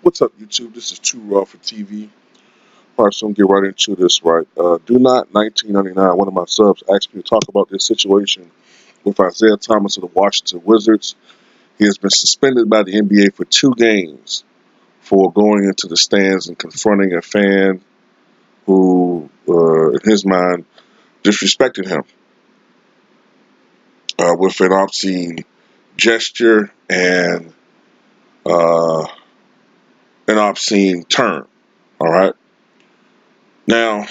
What's up, YouTube? This is Too Raw for TV. Alright, so I'm gonna get right into this, right? Do Not 1999, one of my subs, asked me to talk about this situation with Isaiah Thomas of the Washington Wizards. He has been suspended by the NBA for 2 games for going into the stands and confronting a fan who, in his mind, disrespected him with an obscene gesture and uh, an obscene term. All right. Now,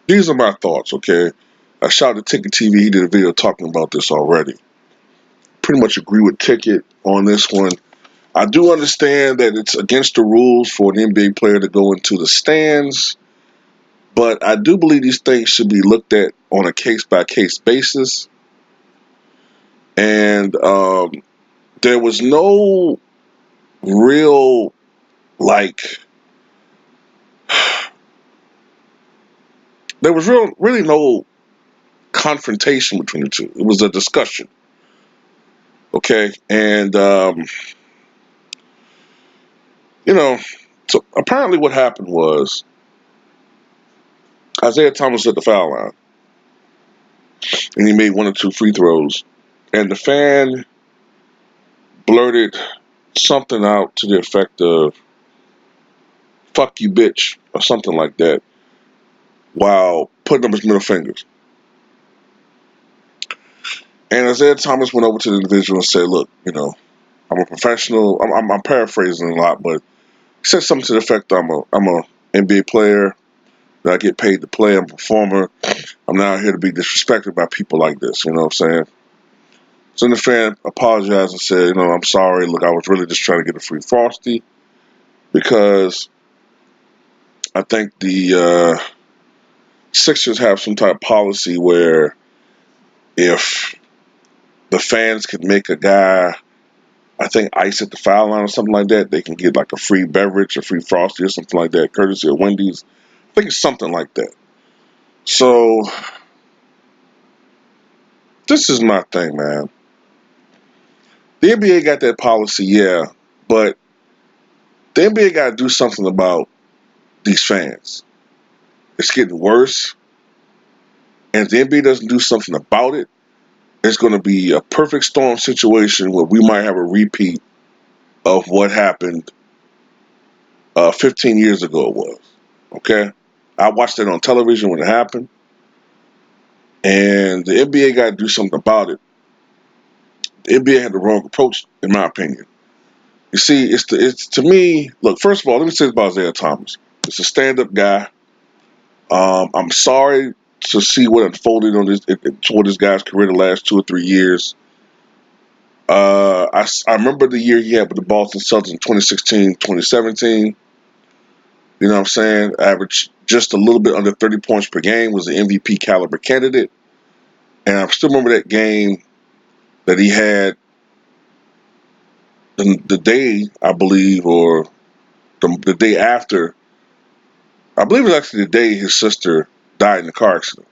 these are my thoughts, okay? I shot at Ticket TV. He did a video talking about this already. Pretty much agree with Ticket on this one. I do understand that it's against the rules for an NBA player to go into the stands, but I do believe these things should be looked at on a case-by-case basis. And there was no real, like, there was really no confrontation between the two. It was a discussion, okay? And so apparently what happened was Isaiah Thomas at the foul line, and he made 1 or 2 free throws, and the fan blurted something out to the effect of "fuck you, bitch" or something like that, while putting up his middle fingers. And Isaiah Thomas went over to the individual and said, "Look, I'm a professional." I'm paraphrasing a lot, but he said something to the effect, "I'm a NBA player. That I get paid to play. I'm a performer. I'm not here to be disrespected by people like this." You know what I'm saying? So then the fan apologized and said, "I'm sorry. Look, I was really just trying to get a free Frosty because I think the Sixers have some type of policy where if the fans could make a guy, I think, ice at the foul line or something like that, they can get like a free beverage, a free Frosty or something like that, courtesy of Wendy's. I think it's something like that." So this is my thing, man. The NBA got that policy, yeah, but the NBA got to do something about these fans. It's getting worse, and if the NBA doesn't do something about it, it's going to be a perfect storm situation where we might have a repeat of what happened 15 years ago. It was okay. I watched it on television when it happened, and the NBA got to do something about it. The NBA had the wrong approach, in my opinion. You see, it's to me. Look, first of all, let me say this about Isaiah Thomas. It's a stand-up guy. I'm sorry to see what unfolded on toward this guy's career the last 2 or 3 years. I remember the year he had with the Boston Celtics in 2016, 2017. You know what I'm saying? Averaged just a little bit under 30 points per game, was an MVP caliber candidate. And I still remember that game that he had the day, I believe, or the day after. I believe it was actually the day his sister died in a car accident.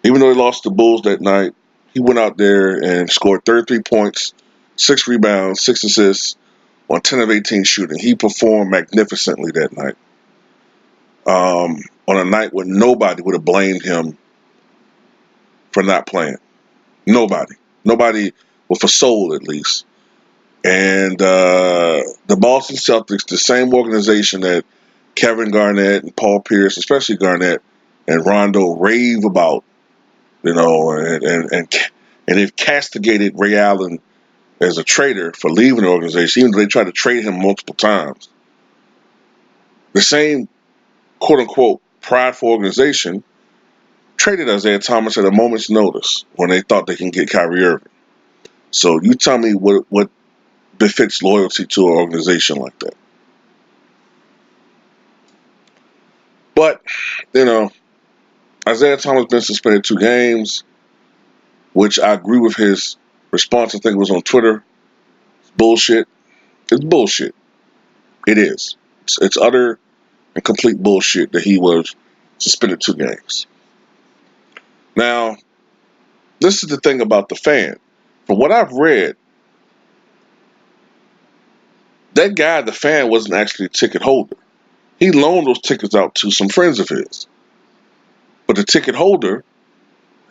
Even though he lost the Bulls that night, he went out there and scored 33 points, 6 rebounds, 6 assists on 10 of 18 shooting. He performed magnificently that night. On a night when nobody would have blamed him for not playing. Nobody. Nobody with a soul, at least. And the Boston Celtics, the same organization that Kevin Garnett and Paul Pierce, especially Garnett and Rondo, rave about, and they've castigated Ray Allen as a traitor for leaving the organization, even though they tried to trade him multiple times. The same quote unquote prideful organization traded Isaiah Thomas at a moment's notice when they thought they can get Kyrie Irving. So you tell me what befits loyalty to an organization like that. But, you know, Isaiah Thomas been suspended 2 games, which I agree with his response. I think it was on Twitter. It's bullshit. It's bullshit. It is. It's utter and complete bullshit that he was suspended 2 games. Now, this is the thing about the fan. From what I've read, That guy, the fan, wasn't actually a ticket holder. He loaned those tickets out to some friends of his. But the ticket holder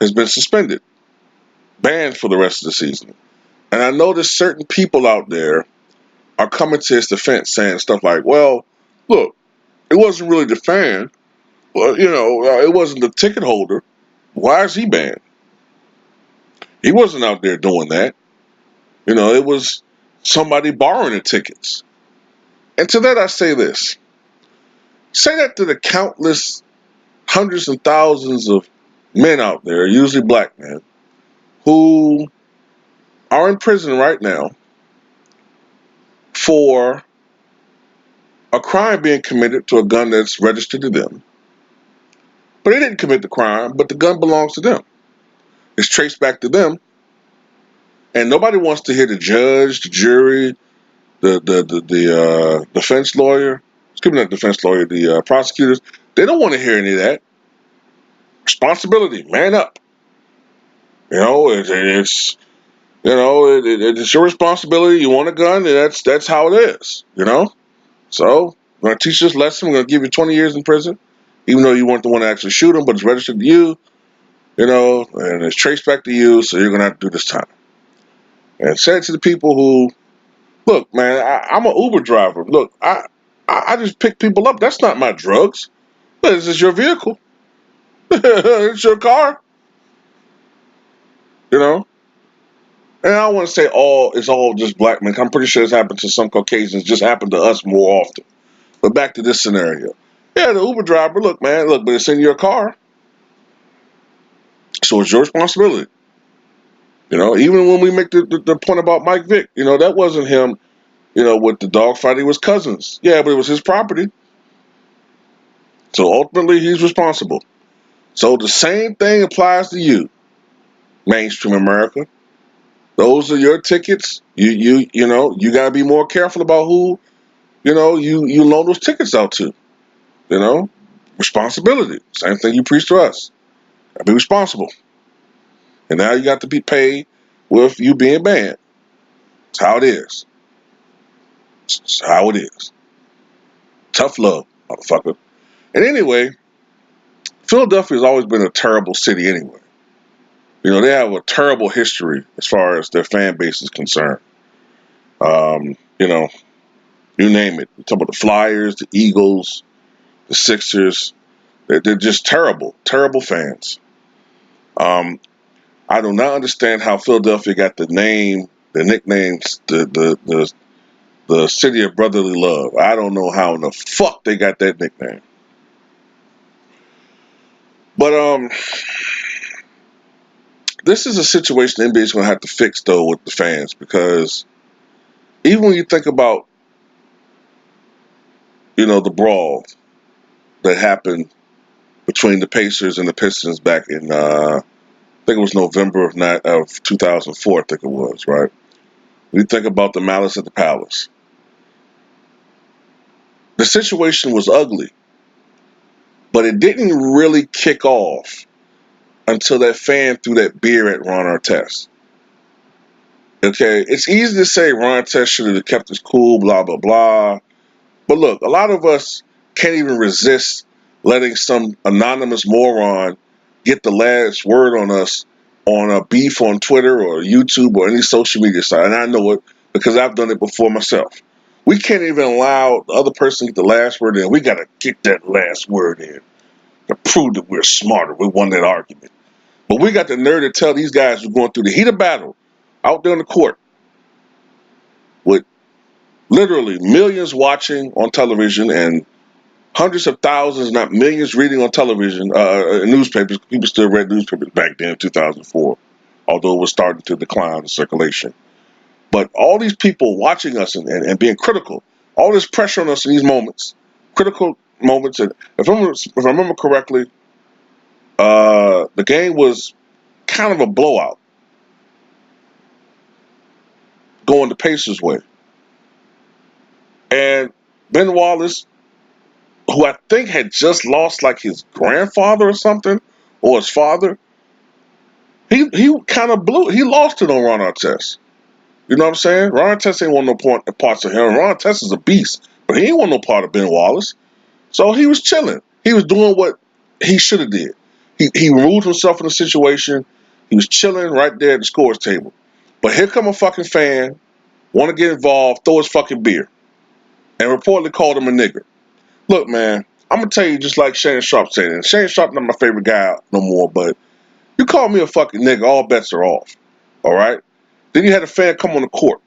has been suspended, banned for the rest of the season. And I noticed certain people out there are coming to his defense saying stuff like, well, look, it wasn't really the fan. Well, it wasn't the ticket holder. Why is he banned? He wasn't out there doing that. It was somebody borrowing the tickets. And to that I say this. Say that to the countless hundreds and thousands of men out there, usually black men, who are in prison right now for a crime being committed to a gun that's registered to them. But they didn't commit the crime, but the gun belongs to them. It's traced back to them. And nobody wants to hear the judge, the jury, the defense lawyer, excuse me, not defense lawyer, the prosecutors. They don't want to hear any of that. Responsibility, man up. It's it's your responsibility. You want a gun, and that's how it is. So we're gonna teach this lesson. We're gonna give you 20 years in prison, even though you weren't the one to actually shoot him, but it's registered to you. And it's traced back to you, so you're gonna have to do this time. And say it to the people who look, man. I'm an Uber driver. Look, I just pick people up. That's not my drugs. This is your vehicle. It's your car. You know. And I don't want to say it's all just black men. I'm pretty sure it's happened to some Caucasians. Just happened to us more often. But back to this scenario. Yeah, the Uber driver, look, man, but it's in your car. So it's your responsibility. Even when we make the point about Mike Vick, that wasn't him, with the dogfight, he was cousins. Yeah, but it was his property. So ultimately, he's responsible. So the same thing applies to you, mainstream America. Those are your tickets. You gotta be more careful about who, you loan those tickets out to. Responsibility. Same thing you preach to us. Gotta be responsible. And now you got to be paid with you being banned. It's how it is. It's how it is. Tough love, motherfucker. And anyway, Philadelphia has always been a terrible city anyway. They have a terrible history as far as their fan base is concerned. You name it. You talk about the Flyers, the Eagles, the Sixers. They're just terrible, terrible fans. I do not understand how Philadelphia got the nicknames, the city of brotherly love. I don't know how in the fuck they got that nickname. But this is a situation the NBA is going to have to fix though with the fans, because even when you think about the brawl that happened between the Pacers and the Pistons back in I think it was November of 2004. I think it was, right. When you think about the Malice at the Palace, the situation was ugly, but it didn't really kick off until that fan threw that beer at Ron Artest. Okay, it's easy to say Ron Artest should have kept his cool, blah, blah, blah. But look, a lot of us can't even resist letting some anonymous moron get the last word on us on a beef on Twitter or YouTube or any social media site. And I know it because I've done it before myself. We can't even allow the other person to get the last word in. We got to get that last word in to prove that we're smarter. We won that argument. But we got the nerve to tell these guys who are going through the heat of battle out there in the court with literally millions watching on television and hundreds of thousands, not millions, reading on television, newspapers. People still read newspapers back then in 2004, although it was starting to decline in circulation. But all these people watching us and being critical, all this pressure on us in these moments, critical moments. And if I remember correctly, the game was kind of a blowout going the Pacers' way. And Ben Wallace, who I think had just lost like his grandfather or something, or his father, he kind of he lost it on Ron Artest. You know what I'm saying? Ron Test ain't want no parts of him. Ron Test is a beast, but he ain't want no part of Ben Wallace. So he was chilling. He was doing what he should have did. He removed himself from the situation. He was chilling right there at the scores table. But here come a fucking fan, want to get involved, throw his fucking beer, and reportedly called him a nigger. Look, man, I'm gonna tell you just like Shannon Sharp said. And Shannon Sharp not my favorite guy no more, but you call me a fucking nigga, all bets are off. All right. Then you had a fan come on the court.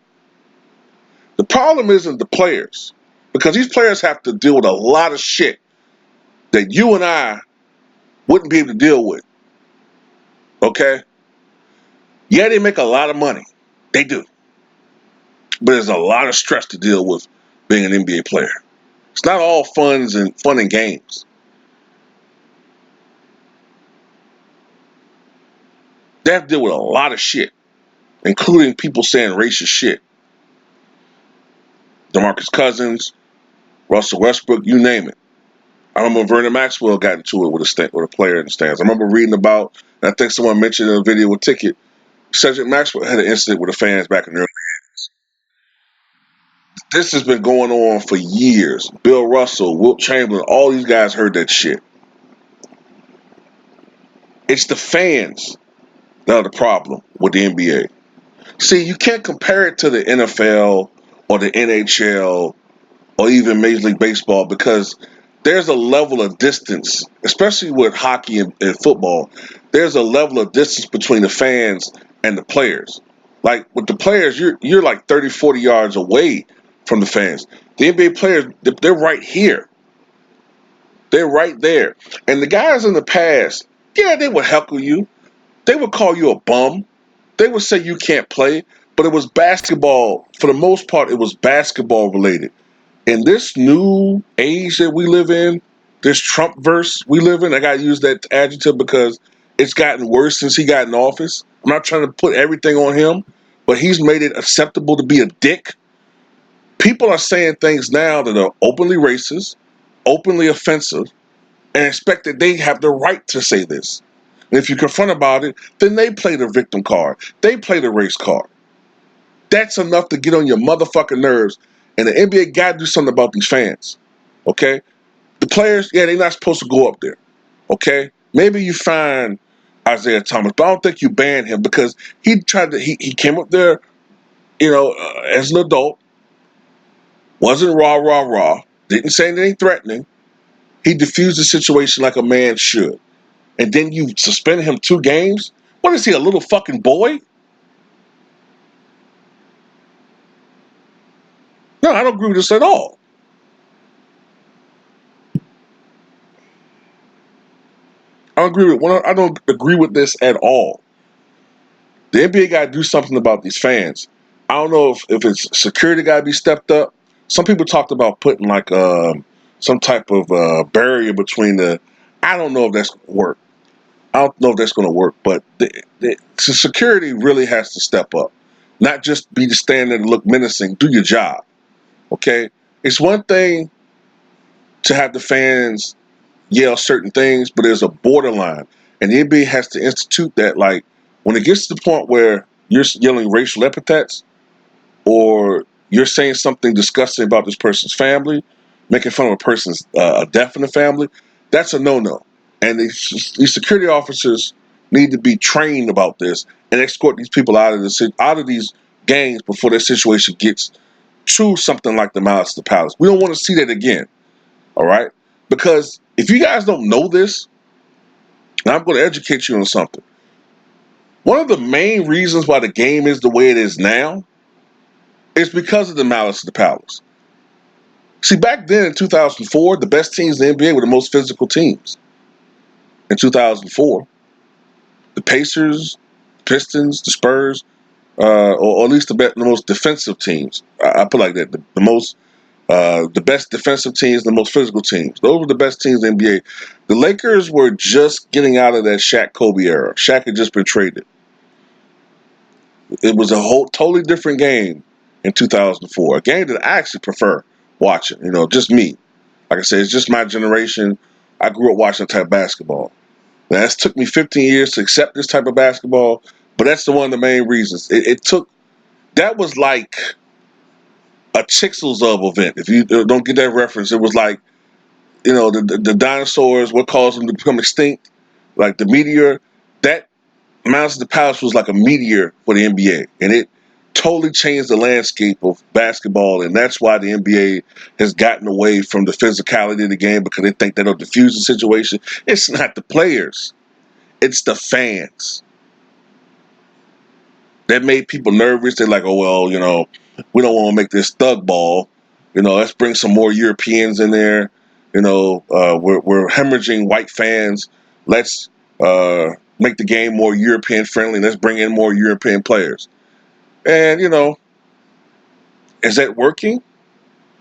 The problem isn't the players, because these players have to deal with a lot of shit that you and I wouldn't be able to deal with. Okay? Yeah, they make a lot of money. They do. But there's a lot of stress to deal with being an NBA player. It's not all fun and games. They have to deal with a lot of shit, including people saying racist shit. DeMarcus Cousins, Russell Westbrook, you name it. I remember Vernon Maxwell got into it with a player in the stands. I remember reading about, and I think someone mentioned in a video with Ticket, Cedric Maxwell had an incident with the fans back in the early. This has been going on for years. Bill Russell, Wilt Chamberlain, all these guys heard that shit. It's the fans that are the problem with the NBA. See, you can't compare it to the NFL or the NHL or even Major League Baseball because there's a level of distance, especially with hockey and football. There's a level of distance between the fans and the players. Like with the players, you're like 30, 40 yards away from the fans. The NBA players, they're right here. They're right there. And the guys in the past, yeah, they would heckle you. They would call you a bum. They would say you can't play. But it was basketball. For the most part, it was basketball related. In this new age that we live in, this Trump verse we live in, I got to use that adjective because it's gotten worse since he got in office. I'm not trying to put everything on him, but he's made it acceptable to be a dick. People are saying things now that are openly racist, openly offensive, and expect that they have the right to say this. And if you confront about it, then they play the victim card. They play the race card. That's enough to get on your motherfucking nerves. And the NBA got to do something about these fans. Okay? The players, yeah, they're not supposed to go up there. Okay? Maybe you find Isaiah Thomas, but I don't think you ban him because he came up there, as an adult, wasn't rah, didn't say anything threatening. He diffused the situation like a man should. And then you suspend him 2 games? What is he, a little fucking boy? No, I don't agree with this at all. I don't agree with this at all. The NBA got to do something about these fans. I don't know if it's security got to be stepped up. Some people talked about putting like some type of barrier between. I don't know if that's going to work. I don't know if that's going to work, but the security really has to step up. Not just be the stand there and look menacing. Do your job, okay? It's one thing to have the fans yell certain things, but there's a borderline. And the NBA has to institute that, like, when it gets to the point where you're yelling racial epithets or you're saying something disgusting about this person's family, making fun of a person's death in the family, that's a no-no. And these security officers need to be trained about this and escort these people out of these gangs before their situation gets to something like the Malice at the Palace. We don't want to see that again. All right? Because if you guys don't know this, and I'm going to educate you on something. One of the main reasons why the game is the way it is now is because of the Malice at the Palace. See, back then in 2004, the best teams in the NBA were the most physical teams. In 2004, the Pacers, Pistons, the Spurs, or at least the most defensive teams. I put it like that: the best defensive teams, the most physical teams. Those were the best teams in the NBA. The Lakers were just getting out of that Shaq Kobe era. Shaq had just been traded. It was a whole totally different game in 2004. A game that I actually prefer watching. Just me. Like I said, it's just my generation. I grew up watching that type of basketball. Now, it's took me 15 years to accept this type of basketball, but that's one of the main reasons. It took That was like a Chicxulub event. If you don't get that reference, it was like, the dinosaurs, what caused them to become extinct, like the meteor. That Masters of the Palace was like a meteor for the NBA, and it totally changed the landscape of basketball, and that's why the NBA has gotten away from the physicality of the game, because they think that'll diffuse the situation. It's not the players, it's the fans that made people nervous. They're like, oh, well, we don't want to make this thug ball. Let's bring some more Europeans in there. We're hemorrhaging white fans. Let's make the game more European friendly. Let's bring in more European players. And, is that working?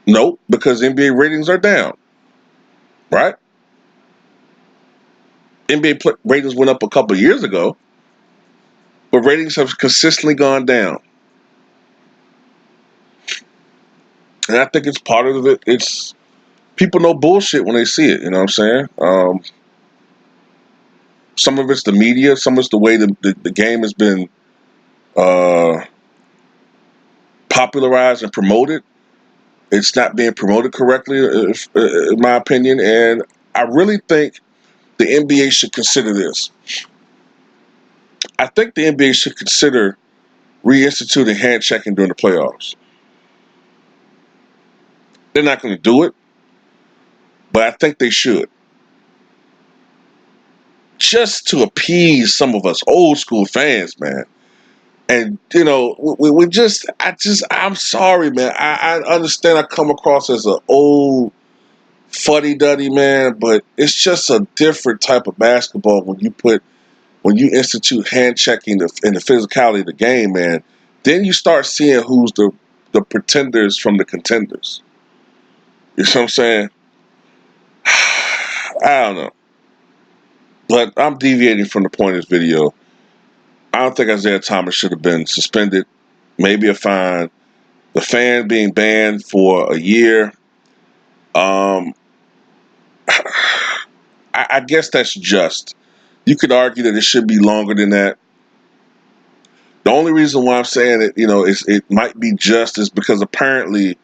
Nope, because NBA ratings are down, right? NBA ratings went up a couple of years ago, but ratings have consistently gone down. And I think it's part of it. It's people know bullshit when they see it. You know what I'm saying? Some of it's the media. Some of it's the way the game has been popularized and promoted. It's not being promoted correctly, in my opinion. And I really think the NBA should consider this. I think the NBA should consider reinstituting hand checking during the playoffs. They're not going to do it, but I think they should. Just to appease some of us old school fans, man. And I'm sorry, man. I understand I come across as an old fuddy duddy, man, but it's just a different type of basketball when you institute hand checking and the physicality of the game, man. Then you start seeing who's the pretenders from the contenders. You know what I'm saying? I don't know. But I'm deviating from the point of this video. I don't think Isaiah Thomas should have been suspended. Maybe a fine. The fan being banned for a year. I guess that's just. You could argue that it should be longer than that. The only reason why I'm saying it, it might be just is because apparently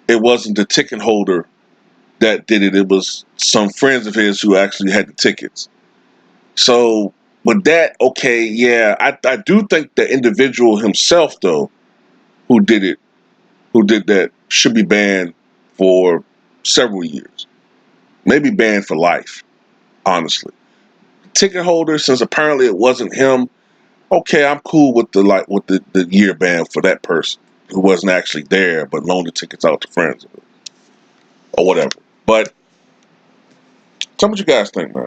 it wasn't the ticket holder that did it. It was some friends of his who actually had the tickets. So, with that, okay, yeah, I do think the individual himself, though, who did that, should be banned for several years. Maybe banned for life, honestly. Ticket holder, since apparently it wasn't him, okay, I'm cool with the year ban for that person who wasn't actually there but loaned the tickets out to friends or whatever. But tell me what you guys think, man.